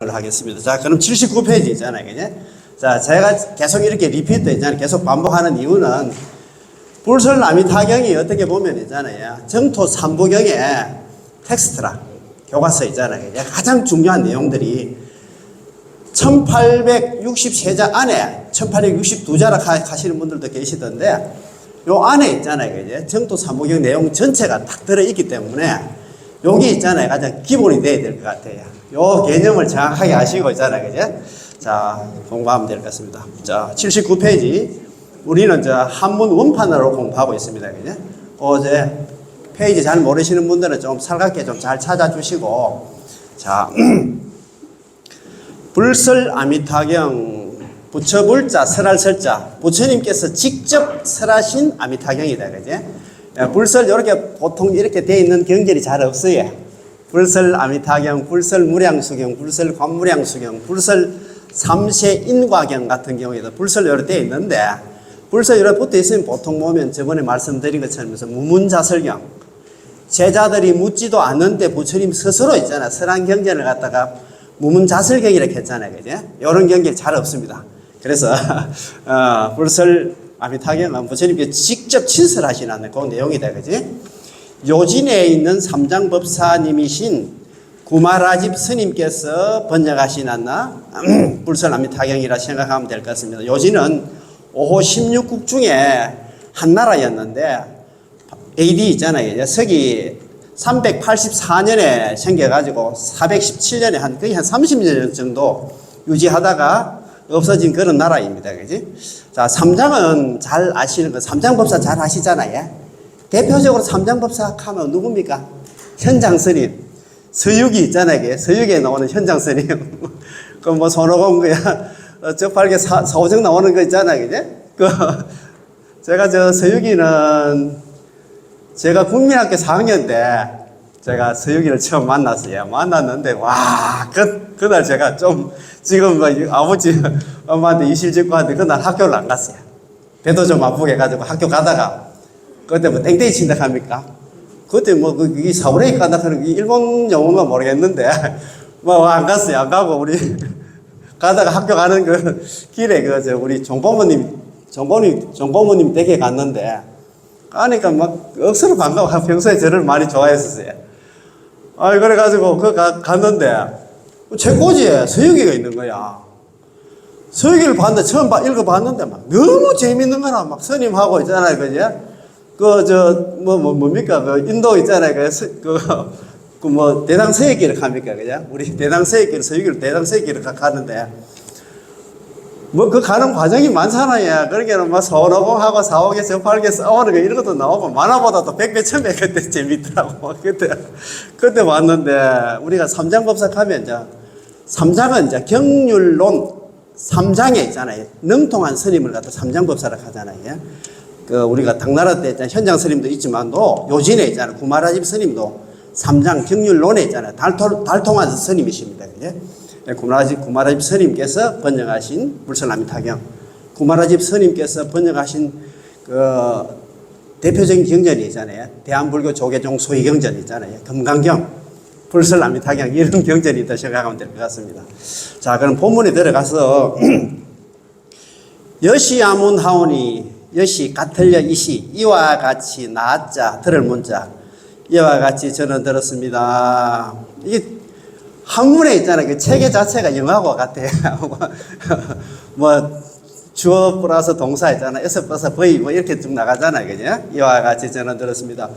하겠습니다. 자, 그럼 79페이지 있잖아요. 그죠? 자, 제가 계속 이렇게 리피트 있잖아요. 계속 반복하는 이유는 불설남이타경이 어떻게 보면 있잖아요. 정토 3부경의 텍스트라, 교과서 있잖아요. 그죠? 가장 중요한 내용들이 1863자 안에 1862자라 하시는 분들도 계시던데 요 안에 있잖아요. 그죠? 정토 3부경 내용 전체가 딱 들어있기 때문에 여기 있잖아요. 가장 기본이 돼야 될 것 같아요. 요 개념을 정확하게 아시고 있잖아요. 그죠? 자, 공부하면 될 것 같습니다. 자, 79페이지. 우리는 저 한문 원판으로 공부하고 있습니다. 그죠? 어제 페이지 잘 모르시는 분들은 좀 살갑게 좀 잘 찾아주시고. 자, 불설아미타경, 부처불자, 설할설자. 부처님께서 직접 설하신 아미타경이다. 그죠? 불설 이렇게 보통 이렇게 되어 있는 경전이 잘 없어요. 불설 아미타경, 불설 무량수경, 불설 관무량수경, 불설 삼세인과경 같은 경우에도 불설 이렇게 되어 있는데 불설 이렇게 붙어 있으면 보통 보면 저번에 말씀드린 것처럼 무문자설경, 제자들이 묻지도 않는데 부처님 스스로 있잖아. 설한 경전을 갖다가 무문자설경 이렇게 했잖아요. 그죠? 이런 경전이 잘 없습니다. 그래서 불설 아미타경은 부처님께 직접 친설하시는 그 내용이다. 그지? 요진에 있는 삼장법사님이신 구마라집 스님께서 번역하신 불설 아미타경이라 생각하면 될 것 같습니다. 요진은 5호 16국 중에 한 나라였는데 AD 있잖아요. 서기 384년에 생겨가지고 417년에 거의 한 30년 정도 유지하다가 없어진 그런 나라입니다. 그지? 자, 삼장은 잘 아시는 거, 삼장법사 잘 아시잖아요. 대표적으로 삼장법사 하면 누굽니까? 현장스님. 서유기 있잖아요. 서유기에 나오는 현장스님. 그 뭐 손오공 그야, 저팔계 사오정 나오는 거 있잖아요. 그지? 제가 서유기는 제가 국민학교 4학년 때 제가 서유기를 처음 만났어요. 만났는데, 와, 그날 제가 좀, 지금 아버지, 엄마한테 이실직고 하는데 그날 학교를 안 갔어요. 배도 좀 아프게 해가지고 학교 가다가, 그때 뭐 땡땡이 친다 합니까? 그때 뭐, 그게 사우레이 간다 하는 게 일본 영어인가 모르겠는데, 뭐 안 갔어요. 안 가고, 우리, 가다가 학교 가는 그 길에 우리 종보모님 댁에 갔는데, 가니까 막 억수로 반가워. 평소에 저를 많이 좋아했었어요. 그래가지고 갔는데 책꽂이에 서유기가 있는 거야. 서유기를 봤는데 처음 읽어봤는데 막 너무 재밌는 거라 막 스님하고 있잖아요. 그죠? 뭡니까? 인도 있잖아요. 대당 서예기를 갑니까? 그죠? 우리 대당 서예기를, 서유기를 대당 서예기를 가는데 가는 과정이 많잖아요. 그러니까 막 서로공하고 사오개, 저팔계 싸우는 거 이런 것도 나오고, 만화보다도 100배, 1000배 그때 재밌더라고. 그때 왔는데, 우리가 삼장법사 하면 삼장은 경률론, 삼장에 있잖아요. 능통한 스님을 갖다 삼장법사라 하잖아요. 우리가 당나라 때 현장 스님도 있지만도, 요진에 있잖아요. 구마라집 스님도 삼장 경률론에 있잖아요. 달통한 스님이십니다. 그죠? 구마라집 스님께서 번역하신 불설아미타경, 구마라집 스님께서 번역하신 대표적인 경전이 있잖아요. 대한불교 조계종 소위경전 있잖아요. 금강경, 불설아미타경 이런 경전이 있다 생각하면 될 것 같습니다. 자, 그럼 본문에 들어가서 여시아문하오니 여시 가틀려 이시 이와 같이 나자 들을 문자 이와 같이 저는 들었습니다. 이게 한문에 있잖아요. 그 체계 자체가 영어하고 같아요. 주어 플러스 동사 있잖아요. S 플러스 V 이렇게 쭉 나가잖아요. 그죠? 이와 같이 저는 들었습니다.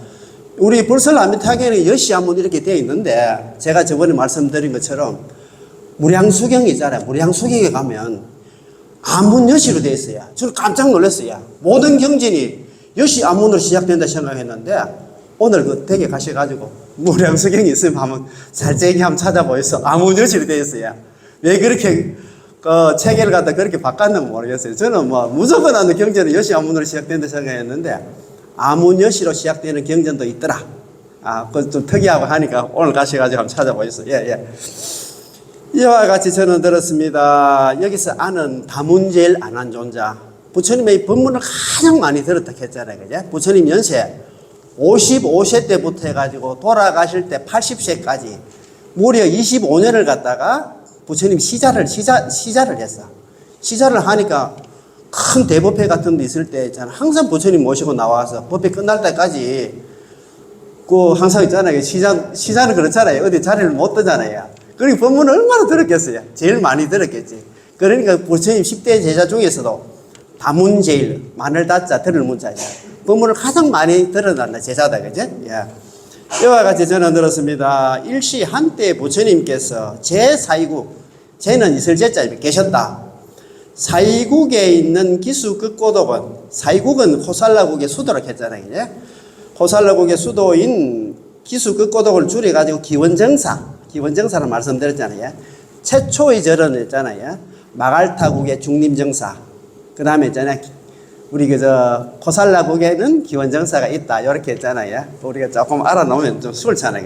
우리 불설아미타경에 여시아문 이렇게 되어 있는데 제가 저번에 말씀드린 것처럼 무량수경이 있잖아요. 무량수경에 가면 아문여시로 되어 있어요. 저는 깜짝 놀랐어요. 모든 경전이 여시아문으로 시작된다 생각했는데 오늘 그 댁에 가셔가지고 무량수경이 있으면 한번 살짝이 한번 찾아보셔서 아문여시로 되어 있어요. 왜 그렇게 체계를 갖다 그렇게 바꿨는지 모르겠어요. 저는 무조건 하는 경전은 여시아문으로 시작된다 생각했는데 아문여시로 시작되는 경전도 있더라. 그건 좀 특이하고 하니까 오늘 가셔가지고 한번 찾아보셨어요. 예. 이와 같이 저는 들었습니다. 여기서 아는 다문제일 안한존자. 부처님의 법문을 가장 많이 들었다 했잖아요. 그죠? 부처님 연세 55세 때부터 해가지고 돌아가실 때 80세까지 무려 25년을 갖다가 부처님 시자를 했어. 시자를 하니까 큰 대법회 같은 데 있을 때 있잖아. 항상 부처님 모시고 나와서 법회 끝날 때까지 그 항상 있잖아요. 시자는 그렇잖아요. 어디 자리를 못 뜨잖아요. 그러니까 법문을 얼마나 들었겠어요. 제일 많이 들었겠지. 그러니까 부처님 10대 제자 중에서도 다문제일, 마늘 다자, 들을 문자예요. 법문을 가장 많이 들어놨나 제자다, 그지? 예. 이와 같이 저는 들었습니다. 일시 한때 부처님께서 제4이국, 제는 있을 제자에 계셨다. 사이국에 있는 기수 끝고독은, 사이국은 호살라국의 수도라고 했잖아요. 그지? 호살라국의 수도인 기수 끝고독을 줄여가지고 기원정사를 말씀드렸잖아요. 최초의 절은 있잖아요. 마갈타국의 중림정사. 그 다음에 있잖아요. 우리 호살라국에는 기원정사가 있다. 이렇게 했잖아요. 우리가 조금 알아놓으면 좀 수월찮아요.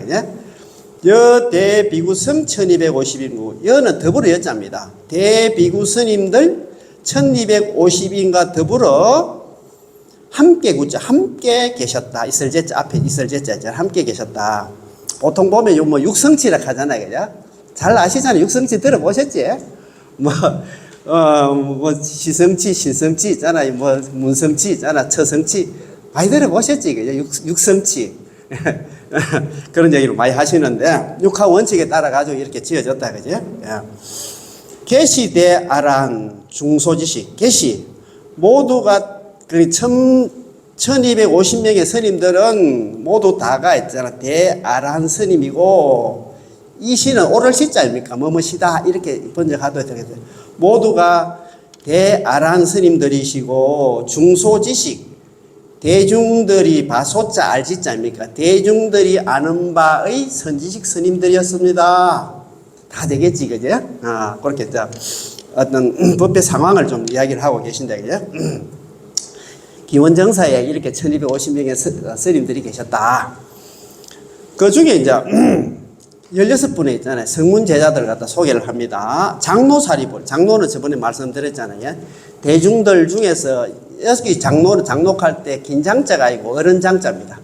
여 대비구성 1250인구. 여는 더불어 여자입니다. 대비구 스님들 1250인과 더불어 함께 구자, 함께 계셨다. 있을 제자, 앞에 있을 제자, 함께 계셨다. 보통 보면 뭐 육성치라 하잖아요. 그죠? 잘 아시잖아요. 육성치 들어보셨지? 뭐 시성치, 신성치 있잖아요. 뭐 문성치 있잖아. 처성치. 많이 들어보셨지? 그죠? 육성치. 그런 얘기를 많이 하시는데, 육하 원칙에 따라가지고 이렇게 지어졌다. 그죠? 예. 계시 대아란 중소지식. 계시. 모두가 1250명의 스님들은 모두 다가 있잖아. 대아란 스님이고, 이 시는 오를 시자입니까? 뭐뭐시다. 이렇게 번역하도록 되겠어요. 모두가 대아란 스님들이시고, 중소지식. 대중들이 바소자 알지자입니까? 대중들이 아는 바의 선지식 스님들이었습니다. 다 되겠지, 그죠? 그렇게 어떤 법의 상황을 좀 이야기를 하고 계신다, 그죠? 기원정사에 이렇게 1250명의 스님들이 계셨다. 그 중에 이제 16분에 있잖아요. 성문 제자들을 갖다 소개를 합니다. 장로 사리불. 장로는 저번에 말씀드렸잖아요. 대중들 중에서 여기 장로는 장록할 때 긴장자가 아니고 어른장자입니다.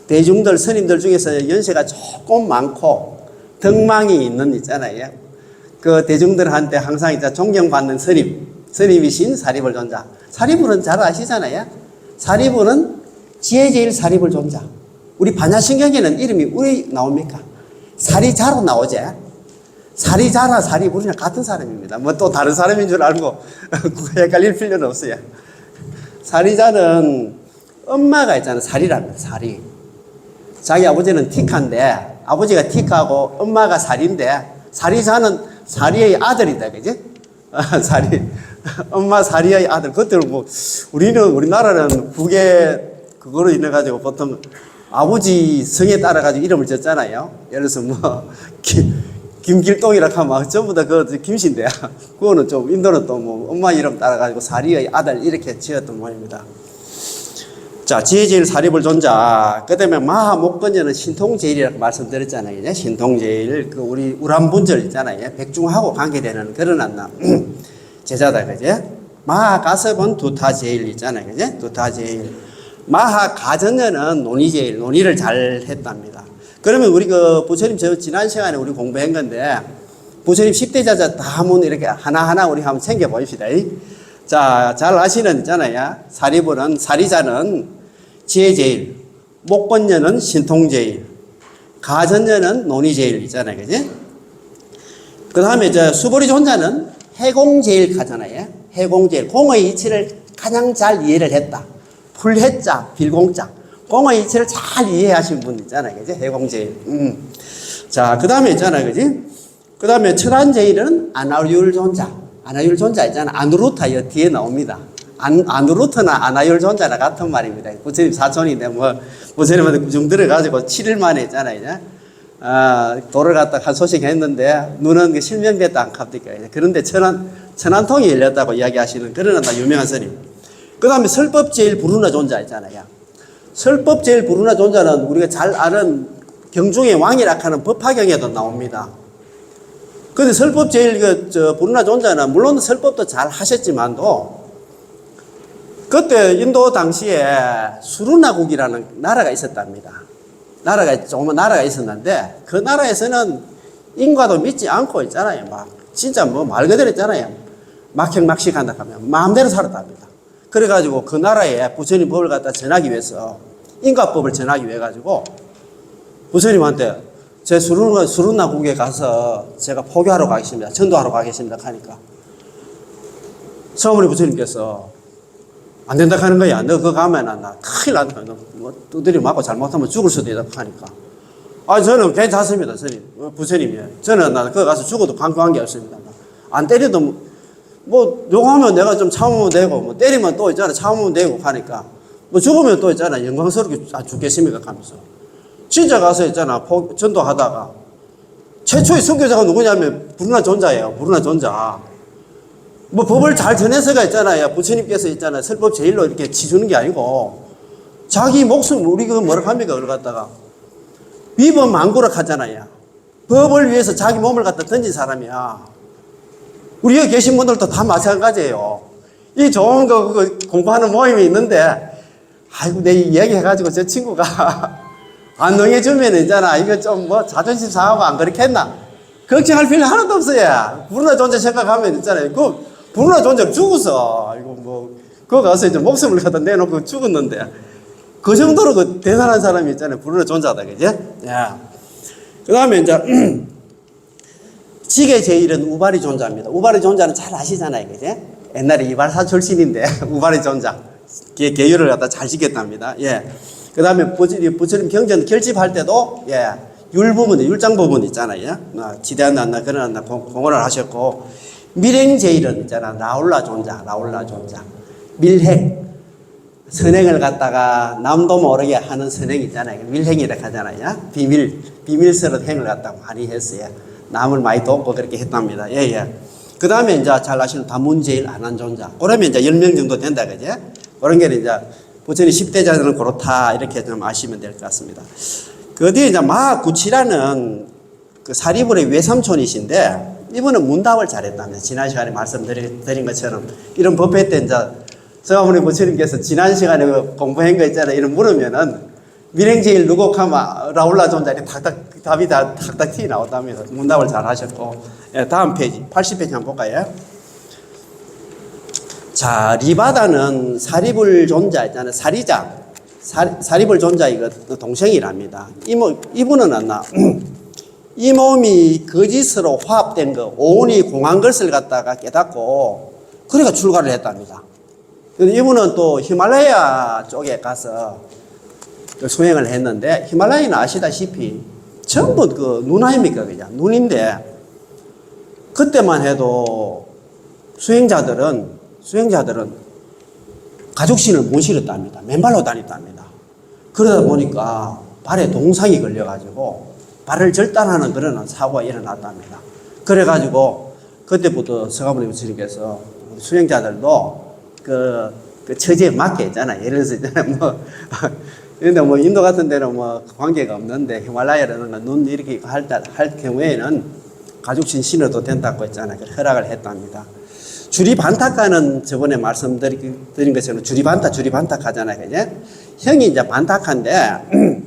대중들, 스님들 중에서 연세가 조금 많고 덕망이 있는 있잖아요. 그 대중들한테 항상 이제 존경받는 스님이신 사리불 존자. 사리불은 잘 아시잖아요. 사리불은 지혜제일 사리불 존자. 우리 반야신경에는 이름이 왜 나옵니까? 사리자로 나오지. 사리자나 사리불이나 같은 사람입니다. 뭐 또 다른 사람인 줄 알고 헷갈릴 필요는 없어요. 사리자는 엄마가 있잖아요. 사리랍니다. 사리. 자기 아버지는 티카인데 아버지가 티카고 엄마가 사리인데 사리자는 사리의 아들이다. 그지? 사리. 엄마 사리의 아들. 그것들 뭐 우리나라는 국에 그거로 인해 가지고 보통 아버지 성에 따라 가지고 이름을 졌잖아요. 예를 들어서 뭐 김길동이라 하면 전부 다 그 김씨인데 그거는 좀 인도는 또 뭐 엄마 이름 따라 가지고 사리의 아들 이렇게 지었던 모양입니다. 자, 지혜제일 사리불 존자. 그다음에 마하목건제는 신통제일이라고 말씀드렸잖아요. 신통제일 그 우리 우람분절 있잖아요. 백중하고 관계되는 그런 안나 제자다, 그제? 마하가섭은 두타제일 있잖아요, 그제? 두타제일. 마하가전제는 논의제일, 논의를 잘 했답니다. 그러면 우리 부처님 지난 시간에 우리 공부한 건데, 부처님 10대 자자 다 한번 이렇게 하나하나 우리 한번 챙겨봅시다. 자, 잘 아시는 있잖아요. 사리자는 지혜제일, 목건제는 신통제일, 가전제는 논의제일 있잖아요, 그지? 그 다음에 수보리 존자는 해공제일 가잖아요. 해공제일. 공의 이치를 가장 잘 이해를 했다. 풀해자, 빌공자. 공의 이치를 잘 이해하신 분 있잖아요. 그지? 해공제일. 자, 그 다음에 있잖아요. 그지? 그 다음에 철안제일은 아나율 존자. 아나율 존자 있잖아. 아누루타 여 뒤에 나옵니다. 아누루트나 아나율 존자나 같은 말입니다. 부처님 사촌인데 부처님한테 좀 들어가지고 7일 만에 있잖아요. 돌을 갖다 한 소식 했는데 눈은 실명됐다 안 갑니까? 그런데 천안통이 열렸다고 이야기하시는 그런 유명한 스님. 그 다음에 설법제일 부르나 존자 있잖아요. 설법제일 부르나 존자는 우리가 잘 아는 경중의 왕이라 하는 법화경에도 나옵니다. 근데 설법제일 부르나 존자는 물론 설법도 잘 하셨지만도 그때 인도 당시에 수르나국이라는 나라가 있었답니다. 조그만 나라가 있었는데 그 나라에서는 인과도 믿지 않고 있잖아요. 막 진짜 뭐 말 그대로 있잖아요. 막행막식한다 하면 마음대로 살았답니다. 그래가지고 그 나라에 부처님 법을 갖다 전하기 위해서 인과법을 전하기 위해 가지고 부처님한테 제 수룬나국에 가서 제가 포교하러 가겠습니다. 전도하러 가겠습니다. 하니까 서가모니 부처님께서 안 된다 하는 거야. 너 그거 가면 나 큰일 난다. 너 뭐 두드려 맞고 잘못하면 죽을 수도 있다 하니까. 아, 저는 괜찮습니다. 부처님이. 저는 나 그거 가서 죽어도 관계 없습니다. 안 때려도 뭐 욕하면 내가 좀 참으면 되고 뭐 때리면 또 있잖아. 참으면 되고 하니까 뭐 죽으면 또 있잖아. 영광스럽게 죽겠습니까? 하면서. 진짜 가서 있잖아. 전도하다가 최초의 선교자가 누구냐면 불운한 존자예요. 불운한 존자. 뭐 법을 잘 전해서가 있잖아요. 부처님께서 있잖아요. 설법 제일로 이렇게 치주는 게 아니고 자기 목숨 우리 그 뭐라 합니까? 그걸 갖다가 위법 망구락 하잖아요. 법을 위해서 자기 몸을 갖다 던진 사람이야. 우리 여기 계신 분들도 다 마찬가지예요. 이 좋은 거 그거 공부하는 모임이 있는데 아이고 내 얘기해가지고 저 친구가 안 응해주면 있잖아. 이거 좀 뭐 자존심 상하고 안 그렇겠나? 걱정할 필요 하나도 없어요. 불운한 존재 생각하면 있잖아요. 그 불운한 존재를 죽었어. 이거 뭐 그거 가서 이제 목숨을 갖다 내놓고 죽었는데 그 정도로 그 대단한 사람이 있잖아요. 불운한 존재다, 그지? 야. 그 다음에 이제 지계 제일은 우발이 존자입니다. 우발이 존자는 잘 아시잖아요, 그지? 옛날에 이발사 출신인데 우발이 존자 계율을 갖다 잘 지켰답니다. 예. 그 다음에 부처님 경전 결집할 때도 예 율부분, 율장 부분 있잖아요. 지대한 안나 그런 안나 공헌을 하셨고 밀행 제일은 있잖아. 라울라 존자, 밀행 선행을 갖다가 남도 모르게 하는 선행 있잖아요. 밀행이라고 하잖아요. 비밀스러운 행을 갖다가 많이 했어요. 남을 많이 돕고 그렇게 했답니다. 예, 예. 그 다음에 이제 잘 아시는 다문제일 안한존자. 그러면 이제 10명 정도 된다, 그지? 그런 게 이제 부처님 10대자들은 그렇다. 이렇게 좀 아시면 될 것 같습니다. 그 뒤에 이제 마구치라는 그 사리불의 외삼촌이신데 이분은 문답을 잘했답니다. 지난 시간에 말씀드린 것처럼 이런 법회 때 이제 서가모니 부처님께서 지난 시간에 공부한 거 있잖아요. 이런 물으면은 밀행제일 누곡하마 라울라 존자리 답이 다 탁탁 튀어 나온답니다. 문답을 잘 하셨고. 예, 다음 페이지 80페이지 한번 볼까요? 자, 리바다는 사리불 존자 있잖아요. 사리불 존자 이거 동생이랍니다. 이분은 안나 이 몸이 거짓으로 화합된 거 오온이 공한 것을 갖다가 깨닫고 그러니까 출가를 했답니다. 이분은 또 히말라야 쪽에 가서 수행을 했는데 히말라야는 아시다시피 전부 그 눈 아닙니까? 그냥 눈인데 그때만 해도 수행자들은 가죽신을 못 실었답니다. 맨발로 다녔답니다. 그러다 보니까 발에 동상이 걸려가지고 발을 절단하는 그런 사고가 일어났답니다. 그래가지고 그때부터 서가모니 부처님께서 수행자들도 그 처지에 맞게 있잖아요. 예를 들어서 있잖아요. 근데 뭐 인도 같은 데는 뭐 관계가 없는데 히말라야라는 건 눈 이렇게 할 경우에는 가죽신 신어도 된다고 했잖아요. 허락을 했답니다. 주리반타카는 저번에 말씀드린 것처럼 주리반타 하잖아요. 그죠? 형이 이제 반타카인데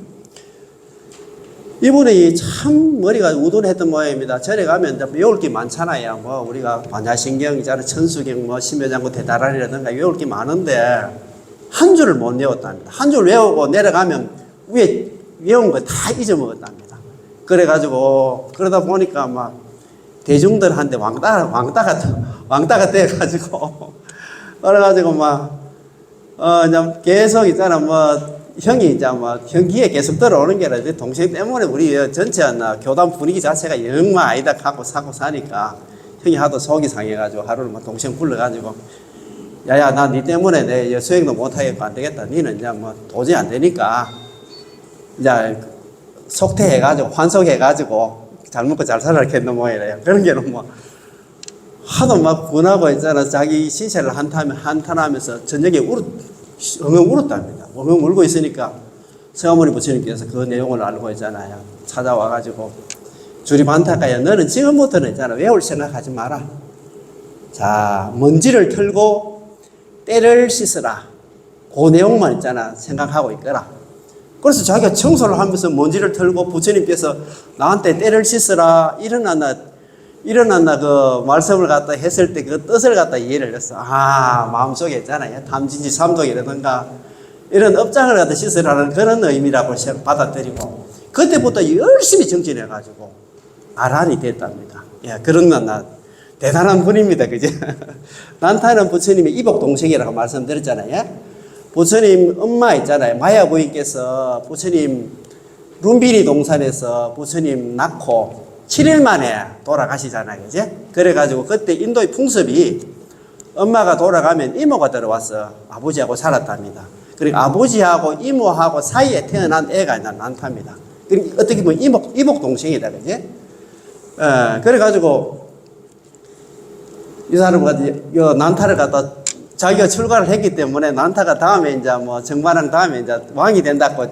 이분이 참 머리가 우둔했던 모양입니다. 절에 가면 이제 외울 게 많잖아요. 뭐 우리가 반야신경 있잖아요. 천수경 뭐 심여장구 대다란이라든가 외울 게 많은데 한 줄을 못 외웠답니다. 한 줄 외우고 내려가면 위에 외운 거 다 잊어먹었답니다. 그래가지고 그러다 보니까 막 대중들한테 왕따가 돼가지고 그래가지고 막 그냥 계속 있잖아 뭐 형이 이제 뭐 형기에 계속 들어오는 게 아니라 동생 때문에 우리 전체 교단 분위기 자체가 영만 아니다 하고 사고 사니까 형이 하도 속이 상해가지고 하루는 막 동생 불러가지고 야야 나 니 때문에 내 수행도 못하겠고 안 되겠다. 니는 이제 뭐 도저히 안 되니까 이제 속퇴해가지고 환속해가지고 잘 먹고 잘 살아겠노 뭐이래요. 그런 게는 뭐 하도 막 분하고 있잖아. 자기 신세를 한탄하면서 저녁에 엉엉 울었답니다. 엉엉 울고 있으니까 서가모니 부처님께서 그 내용을 알고 있잖아요. 찾아와가지고 주리반타카야 너는 지금부터는 있잖아 외울 생각하지 마라. 자 먼지를 털고 때를 씻으라. 그 내용만 있잖아 생각하고 있거라. 그래서 자기가 청소를 하면서 먼지를 털고 부처님께서 나한테 때를 씻으라 일어났나 그 말씀을 갖다 했을 때 그 뜻을 갖다 이해를 했어. 아, 마음속에 있잖아요. 탐진지 삼독이라든가 이런 업장을 갖다 씻으라는 그런 의미라고 받아들이고 그때부터 열심히 정진해가지고 아란이 됐답니다. 예, 그런 나 대단한 분입니다. 그죠? 난타는 부처님의 이복 동생이라고 말씀드렸잖아요. 부처님 엄마 있잖아요. 마야 부인께서 부처님 룸비니 동산에서 부처님 낳고 7일 만에 돌아가시잖아요. 그죠? 그래가지고 그때 인도의 풍습이 엄마가 돌아가면 이모가 들어와서 아버지하고 살았답니다. 그리고 아버지하고 이모하고 사이에 태어난 애가 난타입니다. 그러니까 어떻게 보면 이복 동생이다. 그죠? 그래가지고 이 사람은 난타를 갖다 자기가 출가를 했기 때문에 난타가 다음에 이제 뭐 정반왕 다음에 이제 왕이 된다고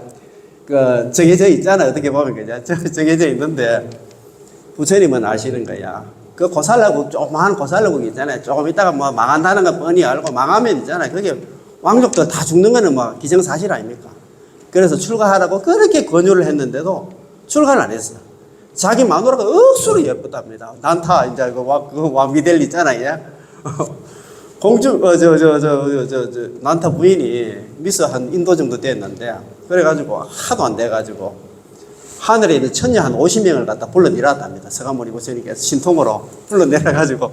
그 정해져 있잖아요. 어떻게 보면 그죠? 정해져 있는데 부처님은 아시는 거야. 그 고살라국 조그마한 고살라국 있잖아요. 조금 있다가 뭐 망한다는 거 뻔히 알고 망하면 있잖아요. 그게 왕족들 다 죽는 거는 뭐 기정사실 아닙니까? 그래서 출가하라고 그렇게 권유를 했는데도 출가를 안 했어요. 자기 마누라가 억수로 예쁘답니다. 난타 이제 그 왕비델 있잖아요. 공주 난타 부인이 미스 한 인도 정도 됐는데 그래가지고 하도 안 돼가지고 하늘에 있는 천녀 한 50명을 갖다 불러내렸답니다. 서가모니 부처님께서 신통으로 불러내려가지고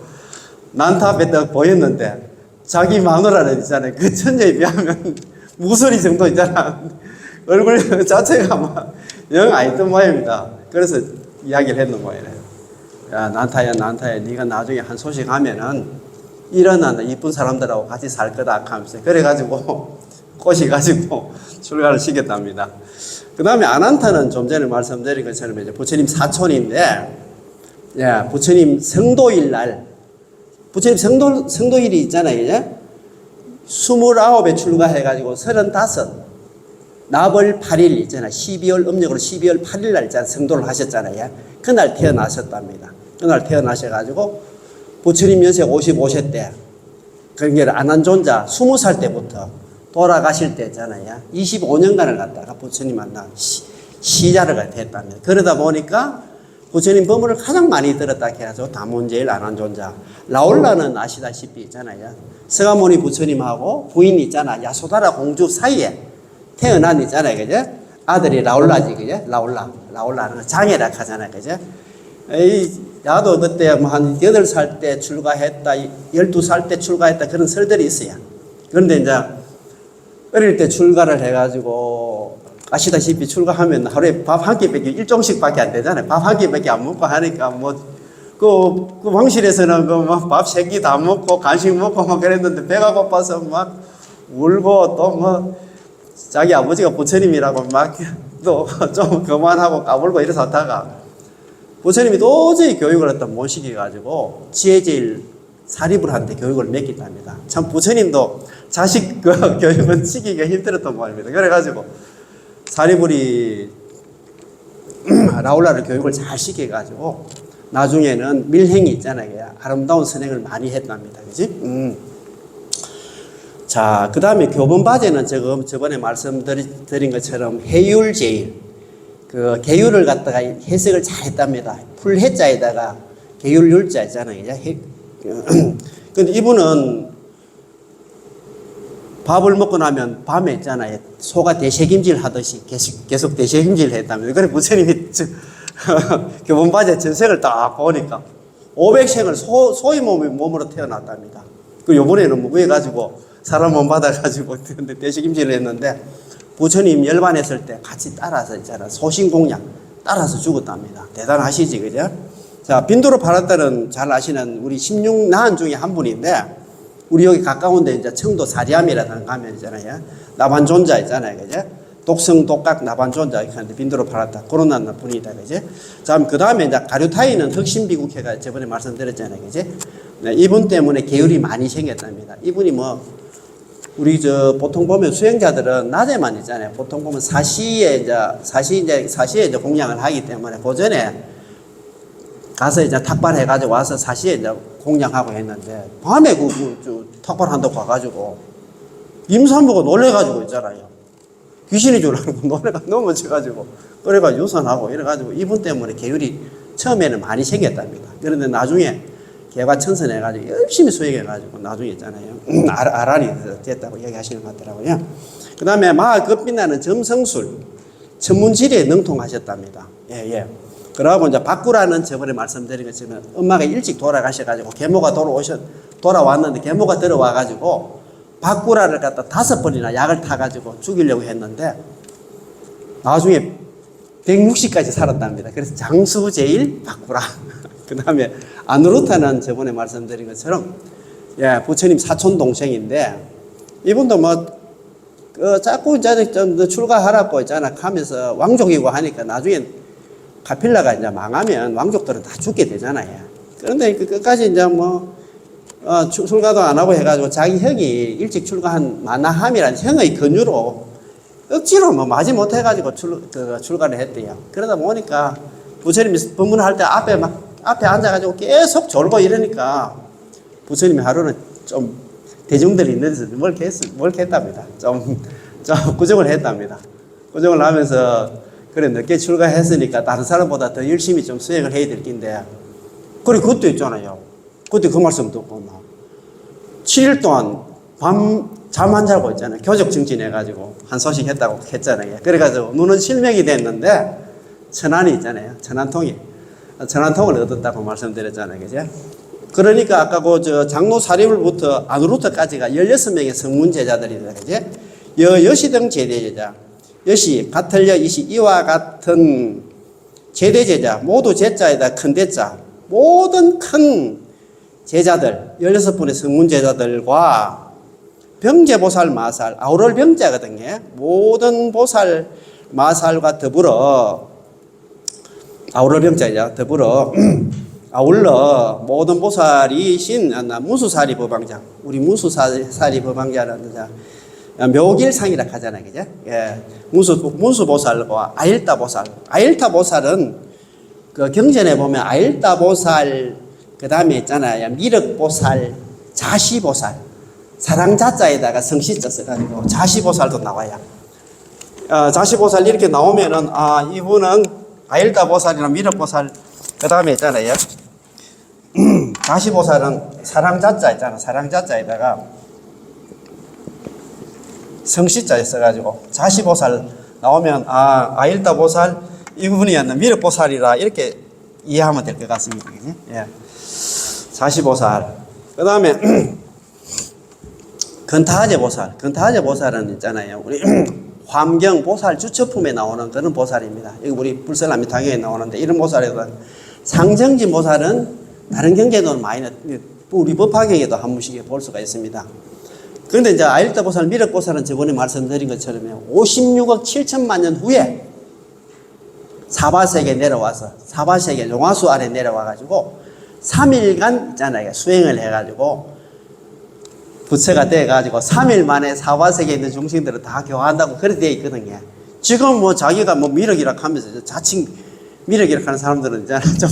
난타 앞에 딱 보였는데 자기 마누라는 있잖아요. 그 천녀에 비하면 무소리 정도 있잖아. 얼굴 자체가 막 영 아니던 모양입니다. 그래서 이야기를 했는 거예요. 야, 난타야, 네가 나중에 한 소식 하면은 일어나는 이쁜 사람들하고 같이 살 거다 하면서 그래가지고 꼬시가지고 출가를 시켰답니다. 그 다음에 아난타는 좀 전에 말씀드린 것처럼 이제 부처님 사촌인데, 예, 부처님 성도일 날, 부처님 성도일이 있잖아요. 예? 29에 출가해가지고 35, 나벌 8일 있잖아요. 12월 음력으로 12월 8일 날 있잖아요. 성도를 하셨잖아요. 그날 태어나셨답니다. 그날 태어나셔가지고 부처님 연세 55세 때, 그러니까 아난존자 20살 때부터 돌아가실 때 있잖아요. 25년간을 갖다가 부처님 만나 시자를 했답니다. 그러다 보니까 부처님 법문을 가장 많이 들었다 해가지고 다문제일 아난존자. 라올라는 아시다시피 있잖아요. 서가모니 부처님하고 부인 있잖아. 야소다라 공주 사이에 태어난 있잖아요. 그죠? 아들이 라올라지. 그죠? 라올라는 거 장애라 하잖아요. 그죠? 나도 그때 뭐 한 8살 때 출가했다, 12살 때 출가했다 그런 설들이 있어요. 그런데 이제 어릴 때 출가를 해가지고 아시다시피 출가하면 하루에 밥 한 끼밖에 일종씩밖에 안 되잖아요. 밥 한 끼밖에 안 먹고 하니까 뭐 그 왕실에서는 그 밥 3끼 다 먹고 간식 먹고 막 그랬는데 배가 고파서 막 울고 또 뭐 자기 아버지가 부처님이라고 막 또 좀 그만하고 까불고 이래서 하다가 부처님이 도저히 교육을 갖다 못 시켜가지고 지혜제일 사리불한테 교육을 맡겼답니다. 참 부처님도 자식 그 교육은 시키기가 힘들었던 모양입니다. 그래가지고 사리불이 라울라를 교육을 잘 시켜가지고 나중에는 밀행이 있잖아요. 아름다운 선행을 많이 했답니다. 그지? 자, 그 다음에 교본바제는 저번에 말씀드린 것처럼 해율제일, 그 계율을 갖다가 해석을 잘 했답니다. 풀해자에다가 계율율자 있잖아요. 근데 이분은 밥을 먹고 나면 밤에 있잖아요. 소가 대책임질 하듯이 계속 대책임질 했답니다. 그래 부처님이 교본바제 전생을 딱 보니까 500생을 소의 몸으로 태어났답니다. 그 요번에는 뭐 그래가지고 사람 몸 받아가지고 대책임질을 했는데 부처님 열반했을 때 같이 따라서 있잖아. 소신공양 따라서 죽었답니다. 대단하시지, 그죠? 자, 빈도르 파란다는 잘 아시는 우리 16나한 중에 한 분인데, 우리 여기 가까운데 이제 청도 사리암이라는 가면 있잖아요. 나반존자 있잖아요, 그죠? 독성, 독각, 나반존자 이렇게 하는데 빈도르 파란다. 그런 분이다, 그죠? 자, 그 다음에 이제 가류타이는 흑신비국회가 저번에 말씀드렸잖아요, 그죠? 네, 이분 때문에 계율이 많이 생겼답니다. 이분이 뭐, 우리 보통 보면 수행자들은 낮에만 있잖아요. 보통 보면 사시에 이제 공양을 하기 때문에 그 전에 가서 이제 탁발해가지고 와서 사시에 이제 공양하고 했는데 밤에 탁발한다고 가가지고 임산부가 놀래가지고 있잖아요. 귀신이 줄 알고 노래가 넘어져가지고 그래가 유산하고 이래가지고 이분 때문에 계율이 처음에는 많이 생겼답니다. 그런데 나중에 개과천선해가지고 열심히 수행해가지고 나중에 있잖아요. 아란이 됐다고 얘기하시는 것 같더라고요. 그 다음에 마을 끝빛나는 점성술, 천문지리에 능통하셨답니다. 예, 예. 그러고 이제 박구라는 저번에 말씀드린 것처럼 엄마가 일찍 돌아가셔가지고 계모가 돌아왔는데 계모가 들어와가지고 박구라를 갖다 5번이나 약을 타가지고 죽이려고 했는데 나중에 160까지 살았답니다. 그래서 장수제일 박구라. 그 다음에 아누루타는 저번에 말씀드린 것처럼 예, 부처님 사촌 동생인데 이분도 자꾸 이제 좀 출가하라고 있잖아 하면서 왕족이고 하니까 나중에 가필라가 이제 망하면 왕족들은 다 죽게 되잖아요. 그런데 끝까지 이제 출가도 안 하고 해가지고 자기 형이 일찍 출가한 마나함이라는 형의 권유로 억지로 마지 못해가지고 출가를 했대요. 그러다 보니까 부처님이 법문할 때 앞에 앉아가지고 계속 졸고 이러니까 부처님이 하루는 좀 대중들이 있는 데서 멀게 했답니다. 좀 구정을 했답니다. 구정을 하면서 그래 늦게 출가했으니까 다른 사람보다 더 열심히 좀 수행을 해야 될 낀데 그래 그것도 있잖아요. 그때 그 말씀 듣고 7일 동안 밤 잠 안 자고 있잖아요. 교적 증진해가지고 한 소식 했다고 했잖아요. 그래가지고 눈은 실명이 됐는데 천안이 있잖아요. 천안통을 얻었다고 말씀드렸잖아요. 그죠? 그러니까 아까 장로 사리불부터 아누루터까지가 16명의 성문 제자들이다. 그죠? 여시등 제대제자, 여시, 가털려, 이시, 이와 같은 제대제자, 모두 제자에다 큰 대자, 모든 큰 제자들, 16분의 성문 제자들과 병제보살 마살, 아우럴 병자거든요. 모든 보살 마살과 더불어, 아우럴 병자죠. 더불어, 아울러 모든 보살이신 무수사리 법왕장, 우리 무수사리 법왕자라는 묘길상이라 하잖아요. 그죠? 예. 무수보살과 아일다보살. 아일다보살은 그 경전에 보면 아일다보살, 그 다음에 있잖아요. 미륵보살, 자시보살. 사랑자자에다가 성시자 써가지고 자시보살도 나와요. 자시보살 이렇게 나오면은, 이분은 아일다보살이나 미륵보살, 그 다음에 있잖아요. 자시보살은 사랑자자 있잖아. 사랑자자에다가 성시자에 써가지고 자시보살 나오면 아일다보살 이분이었나 미륵보살이라 이렇게 이해하면 될 것 같습니다. 예. 자시보살. 그 다음에 근타하제보살. 근타하제보살은 있잖아요. 우리 화엄경 보살 주처품에 나오는 그런 보살입니다. 여기 우리 불설남미타경에 나오는데 이런 보살에도 상정진 보살은 다른 경계도는 많이 우리 법화경에도 한 번씩 볼 수가 있습니다. 그런데 이제 아일다보살, 미륵보살은 저번에 말씀드린 것처럼 56억 7천만 년 후에 사바세계에 내려와서 사바세계 용화수 아래 내려와가지고 3일간 있잖아요. 수행을 해가지고 부처가 돼가지고 3일 만에 사바세계에 있는 중생들을 다 교화한다고 그렇게 되어 있거든요. 지금 자기가 미륵이라 하면서 자칭 미륵이라 하는 사람들은 이제 좀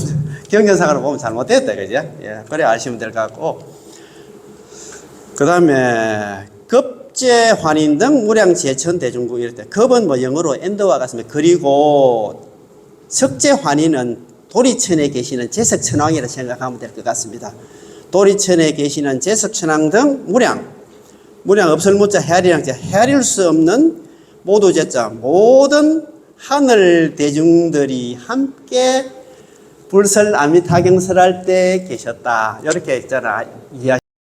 경전상으로 보면 잘못됐다. 그죠? 예. 그래 아시면 될 것 같고. 그 다음에 급제 환인 등 무량 제천 대중국 이럴 때 급은 영어로 엔드와 같습니다. 그리고 석제 환인은 도리천에 계시는 제석천왕이라 생각하면 될 것 같습니다. 도리천에 계시는 제석천왕 등 무량 없을 무자 헤아리랑자 헤아릴 수 없는 모두 제자 모든 하늘 대중들이 함께 불설 아미타경설 할 때 계셨다. 이렇게 있잖아.